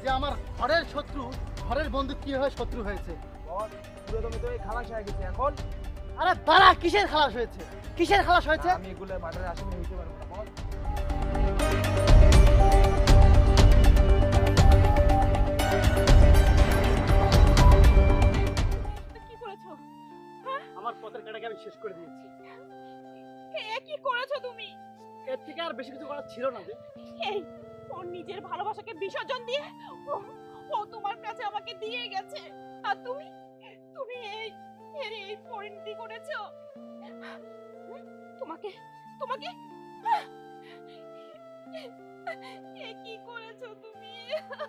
যে আমার ঘরের শত্রু ঘরের বন্ধু কিভাবে শত্রু হয়েছে। বল, পুরো তো এই খালাস হয়ে গেছে এখন। আরে দাঁড়া, কিসের খালাস হয়েছে? কিসের খালাস হয়েছে? আমি এগুলোর মার্ডারের আসামি হইতে পারবো না, বল। কি করেছো? আমার পথের কাটাকে আমি শেষ করে দিয়েছি। কি করেছো তুমি? এর থেকে আর বেশি কিছু করার ছিল না যে। এই ওর নিজের ভালোবাসাকে বিসর্জন দিয়ে ও ও তোমার কাছে আমাকে দিয়ে গেছে, আর তুমি তুমি এই পরিণতি করেছো। তোমাকে তোমাকে কি করেছো তুমি?